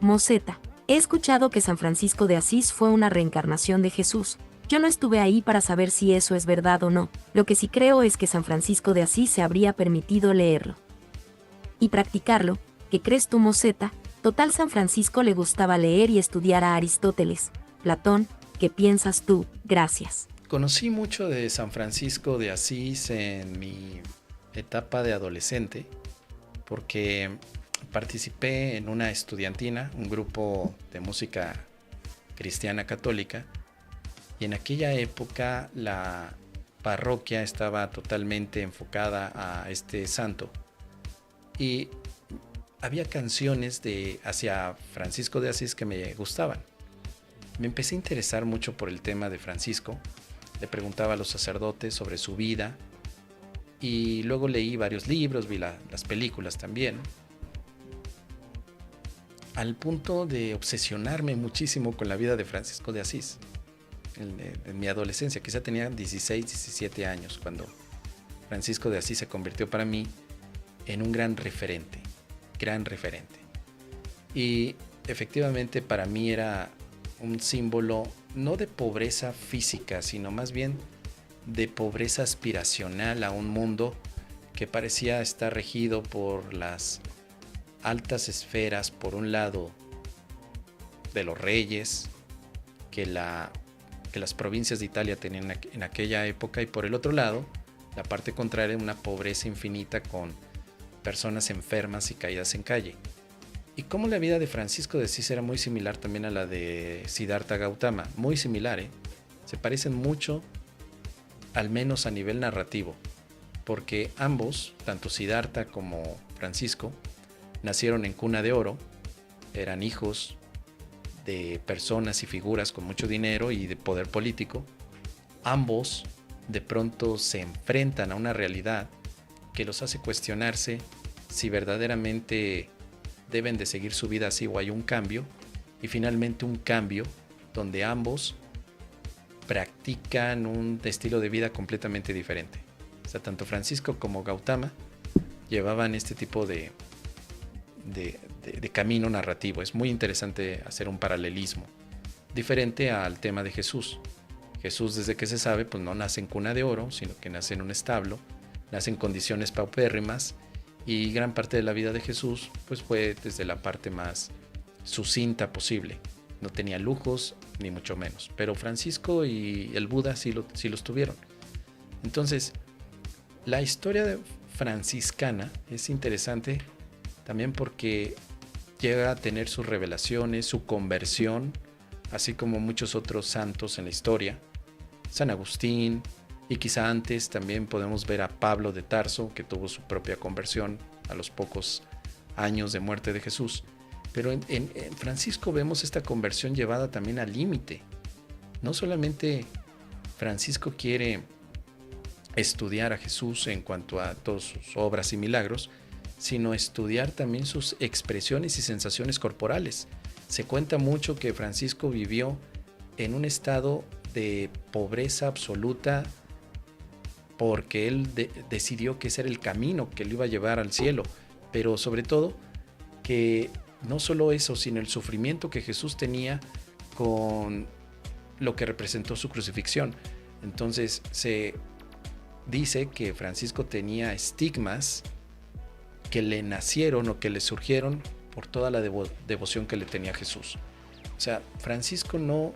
Moseta. He escuchado que San Francisco de Asís fue una reencarnación de Jesús. Yo no estuve ahí para saber si eso es verdad o no. Lo que sí creo es que San Francisco de Asís se habría permitido leerlo y practicarlo. ¿Qué crees tú, Moseta? Total, San Francisco le gustaba leer y estudiar a Aristóteles, Platón. ¿Qué piensas tú? Gracias. Conocí mucho de San Francisco de Asís en mi etapa de adolescente porque participé en una estudiantina, un grupo de música cristiana católica, y en aquella época la parroquia estaba totalmente enfocada a este santo y había canciones de hacia Francisco de Asís que me gustaban. Me empecé a interesar mucho por el tema de Francisco, le preguntaba a los sacerdotes sobre su vida y luego leí varios libros, vi las películas también, al punto de obsesionarme muchísimo con la vida de Francisco de Asís. En mi adolescencia, quizá tenía 16, 17 años, cuando Francisco de Asís se convirtió para mí en un gran referente. Y efectivamente para mí era un símbolo no de pobreza física, sino más bien de pobreza aspiracional a un mundo que parecía estar regido por las altas esferas, por un lado de los reyes que las provincias de Italia tenían en aquella época, y por el otro lado la parte contraria, una pobreza infinita con personas enfermas y caídas en calle. Y como la vida de Francisco de Asís era muy similar también a la de Siddhartha Gautama, muy similar, se parecen mucho, al menos a nivel narrativo, porque ambos, tanto Siddhartha como Francisco, nacieron en cuna de oro, eran hijos de personas y figuras con mucho dinero y de poder político. Ambos de pronto se enfrentan a una realidad que los hace cuestionarse si verdaderamente deben de seguir su vida así o hay un cambio, y finalmente un cambio donde ambos practican un estilo de vida completamente diferente. O sea, tanto Francisco como Gautama llevaban este tipo de camino narrativo. Es muy interesante hacer un paralelismo diferente al tema de Jesús. Jesús, desde que se sabe, pues no nace en cuna de oro, sino que nace en un establo, nace en condiciones paupérrimas, y gran parte de la vida de Jesús pues fue desde la parte más sucinta posible. No tenía lujos ni mucho menos, pero Francisco y el Buda sí los tuvieron. Entonces, la historia franciscana es interesante también porque llega a tener sus revelaciones, su conversión, así como muchos otros santos en la historia. San Agustín, y quizá antes también podemos ver a Pablo de Tarso, que tuvo su propia conversión a los pocos años de muerte de Jesús. Pero en Francisco vemos esta conversión llevada también al límite. No solamente Francisco quiere estudiar a Jesús en cuanto a todas sus obras y milagros, sino estudiar también sus expresiones y sensaciones corporales. Se cuenta mucho que Francisco vivió en un estado de pobreza absoluta porque él decidió que ese era el camino que lo iba a llevar al cielo, pero sobre todo que no solo eso, sino el sufrimiento que Jesús tenía con lo que representó su crucifixión. Entonces se dice que Francisco tenía estigmas que le nacieron o que le surgieron por toda la devoción que le tenía a Jesús. O sea, Francisco no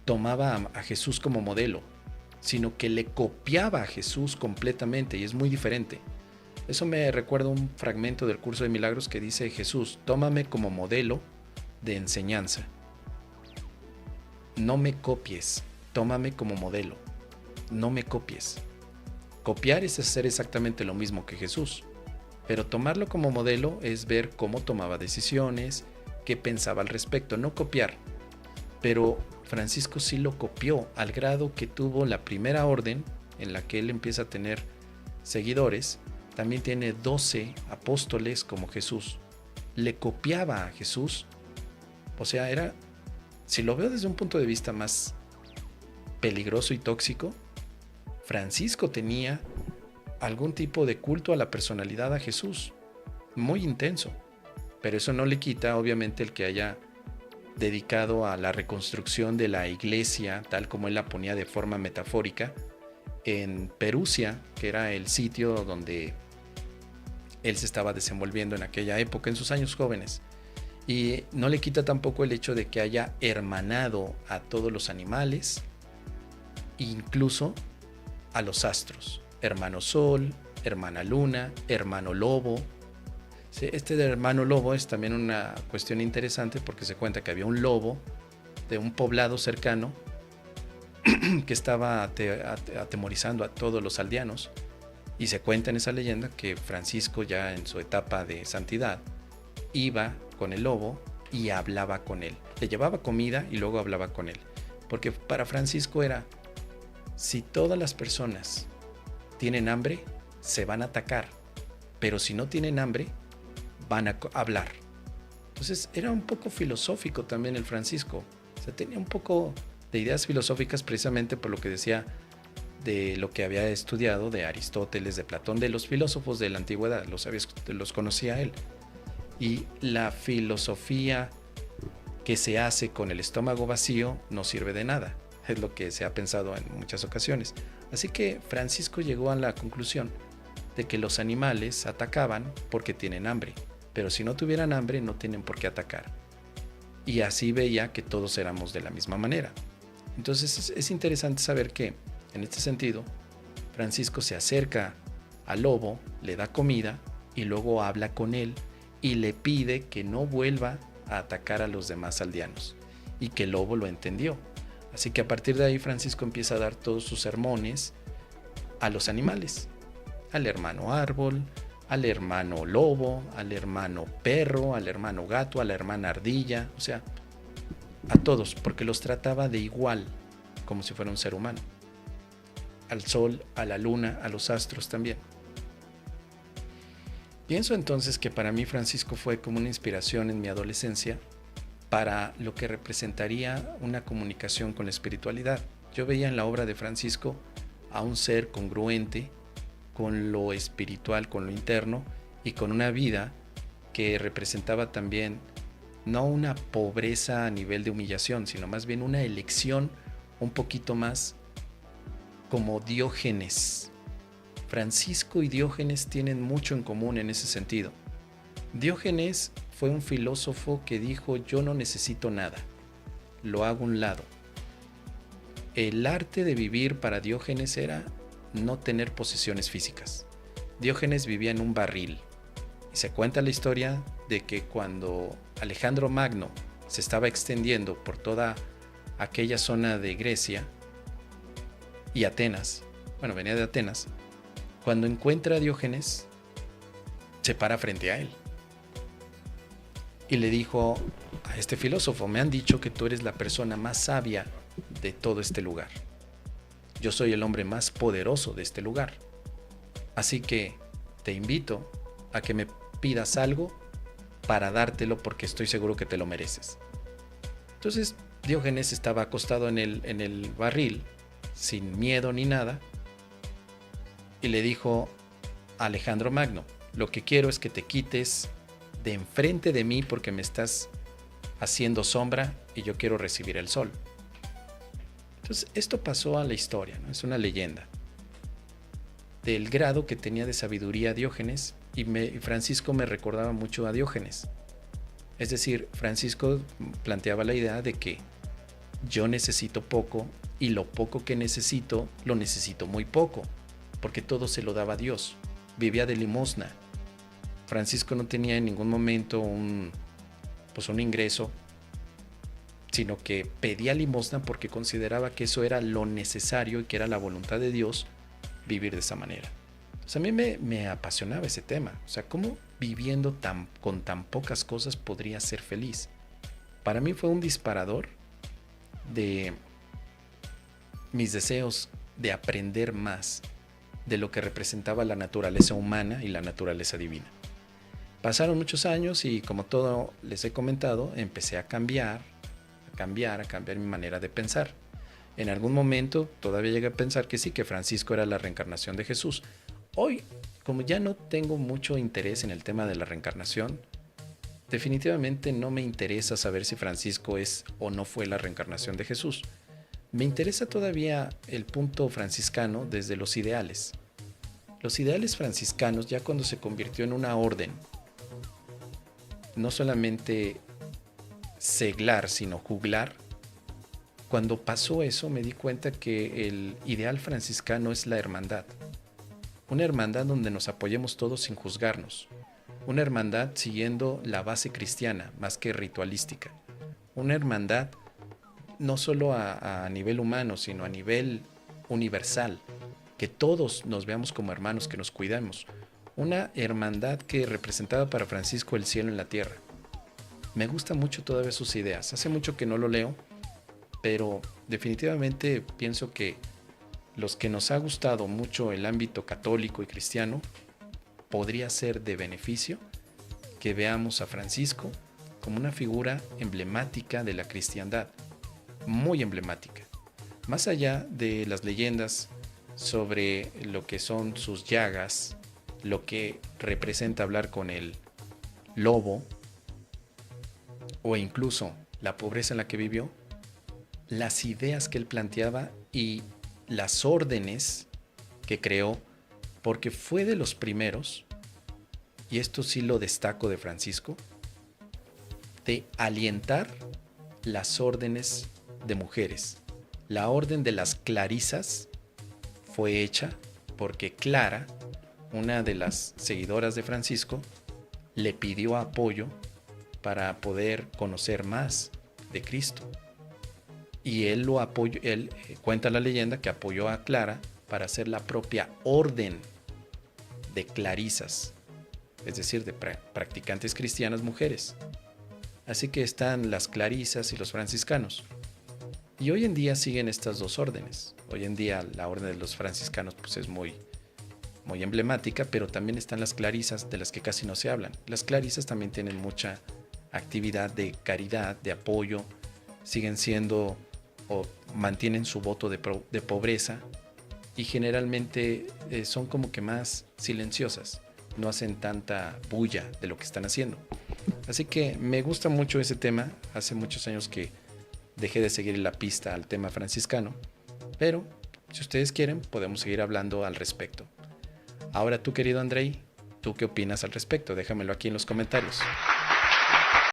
tomaba a Jesús como modelo, sino que le copiaba a Jesús completamente, y es muy diferente. Eso me recuerda un fragmento del Curso de Milagros que dice: Jesús, tómame como modelo de enseñanza. No me copies, tómame como modelo. No me copies. Copiar es hacer exactamente lo mismo que Jesús, pero tomarlo como modelo es ver cómo tomaba decisiones, qué pensaba al respecto, no copiar. Pero Francisco sí lo copió al grado que tuvo la primera orden en la que él empieza a tener seguidores. También tiene 12 apóstoles como Jesús. Le copiaba a Jesús. O sea, si lo veo desde un punto de vista más peligroso y tóxico, Francisco tenía algún tipo de culto a la personalidad a Jesús, muy intenso. Pero eso no le quita, obviamente, el que haya dedicado a la reconstrucción de la iglesia, tal como él la ponía de forma metafórica, en Perusia, que era el sitio donde él se estaba desenvolviendo en aquella época, en sus años jóvenes. Y no le quita tampoco el hecho de que haya hermanado a todos los animales, incluso a los astros. Hermano Sol, hermana Luna, hermano Lobo. Sí, este de hermano Lobo es también una cuestión interesante porque se cuenta que había un lobo de un poblado cercano que estaba atemorizando a todos los aldeanos. Y se cuenta en esa leyenda que Francisco, ya en su etapa de santidad, iba con el lobo y hablaba con él. Le llevaba comida y luego hablaba con él. Porque para Francisco era, si todas las personas tienen hambre, se van a atacar. Pero si no tienen hambre, van a hablar. Entonces era un poco filosófico también el Francisco. O sea, tenía un poco de ideas filosóficas precisamente por lo que decía de lo que había estudiado de Aristóteles, de Platón, de los filósofos de la antigüedad, los conocía él. Y la filosofía que se hace con el estómago vacío no sirve de nada, es lo que se ha pensado en muchas ocasiones. Así que Francisco llegó a la conclusión de que los animales atacaban porque tienen hambre, pero si no tuvieran hambre no tienen por qué atacar. Y así veía que todos éramos de la misma manera. Entonces es interesante saber que, en este sentido, Francisco se acerca al lobo, le da comida y luego habla con él y le pide que no vuelva a atacar a los demás aldeanos, y que el lobo lo entendió. Así que a partir de ahí Francisco empieza a dar todos sus sermones a los animales, al hermano árbol, al hermano lobo, al hermano perro, al hermano gato, a la hermana ardilla, o sea, a todos, porque los trataba de igual, como si fuera un ser humano. Al sol, a la luna, a los astros también. Pienso entonces que para mí Francisco fue como una inspiración en mi adolescencia para lo que representaría una comunicación con la espiritualidad. Yo veía en la obra de Francisco a un ser congruente con lo espiritual, con lo interno, y con una vida que representaba también no una pobreza a nivel de humillación, sino más bien una elección un poquito más como Diógenes. Francisco y Diógenes tienen mucho en común en ese sentido. Diógenes fue un filósofo que dijo: yo no necesito nada, lo hago a un lado. El arte de vivir para Diógenes era no tener posesiones físicas. Diógenes vivía en un barril. Y se cuenta la historia de que cuando Alejandro Magno se estaba extendiendo por toda aquella zona de Grecia y Atenas, bueno, venía de Atenas, cuando encuentra a Diógenes, se para frente a él y le dijo a este filósofo: me han dicho que tú eres la persona más sabia de todo este lugar. Yo soy el hombre más poderoso de este lugar. Así que te invito a que me pidas algo para dártelo, porque estoy seguro que te lo mereces. Entonces Diógenes estaba acostado en el barril, sin miedo ni nada, y le dijo a Alejandro Magno: lo que quiero es que te quites de enfrente de mí porque me estás haciendo sombra y yo quiero recibir el sol. Entonces esto pasó a la historia, ¿no? Es una leyenda del grado que tenía de sabiduría Diógenes, y Francisco me recordaba mucho a Diógenes. Es decir, Francisco planteaba la idea de que yo necesito poco, y lo poco que necesito lo necesito muy poco, porque todo se lo daba a Dios. Vivía de limosna. Francisco no tenía en ningún momento un ingreso, sino que pedía limosna porque consideraba que eso era lo necesario y que era la voluntad de Dios vivir de esa manera. Entonces a mí me apasionaba ese tema. O sea, ¿cómo viviendo con tan pocas cosas podría ser feliz? Para mí fue un disparador de mis deseos de aprender más de lo que representaba la naturaleza humana y la naturaleza divina. Pasaron muchos años y, como todo les he comentado, empecé a cambiar mi manera de pensar. En algún momento todavía llegué a pensar que sí, que Francisco era la reencarnación de Jesús. Hoy, como ya no tengo mucho interés en el tema de la reencarnación, definitivamente no me interesa saber si Francisco es o no fue la reencarnación de Jesús. Me interesa todavía el punto franciscano desde los ideales. Los ideales franciscanos, ya cuando se convirtió en una orden, no solamente seglar, sino juglar, cuando pasó eso me di cuenta que el ideal franciscano es la hermandad. Una hermandad donde nos apoyemos todos sin juzgarnos. Una hermandad siguiendo la base cristiana, más que ritualística. Una hermandad no solo a nivel humano, sino a nivel universal. Que todos nos veamos como hermanos, que nos cuidemos. Una hermandad que representaba para Francisco el cielo en la tierra. Me gustan mucho todavía sus ideas. Hace mucho que no lo leo, pero definitivamente pienso que los que nos ha gustado mucho el ámbito católico y cristiano, podría ser de beneficio que veamos a Francisco como una figura emblemática de la cristiandad, muy emblemática. Más allá de las leyendas sobre lo que son sus llagas, lo que representa hablar con el lobo, o incluso la pobreza en la que vivió, las ideas que él planteaba y las órdenes que creó, porque fue de los primeros, y esto sí lo destaco de Francisco, de alientar las órdenes de mujeres. La orden de las clarisas fue hecha porque Clara, una de las seguidoras de Francisco, le pidió apoyo para poder conocer más de Cristo. Y él lo apoyó, cuenta la leyenda que apoyó a Clara para hacer la propia orden de clarisas, es decir, de practicantes cristianas mujeres. Así que están las clarisas y los franciscanos. Y hoy en día siguen estas dos órdenes. Hoy en día la orden de los franciscanos pues es muy emblemática, pero también están las clarisas, de las que casi no se hablan. Las clarisas también tienen mucha actividad de caridad, de apoyo, siguen siendo o mantienen su voto de pobreza, y generalmente son como que más silenciosas, no hacen tanta bulla de lo que están haciendo. Así que me gusta mucho ese tema. Hace muchos años que dejé de seguir la pista al tema franciscano, pero si ustedes quieren podemos seguir hablando al respecto. Ahora tú, querido Andrei, ¿tú qué opinas al respecto? Déjamelo aquí en los comentarios.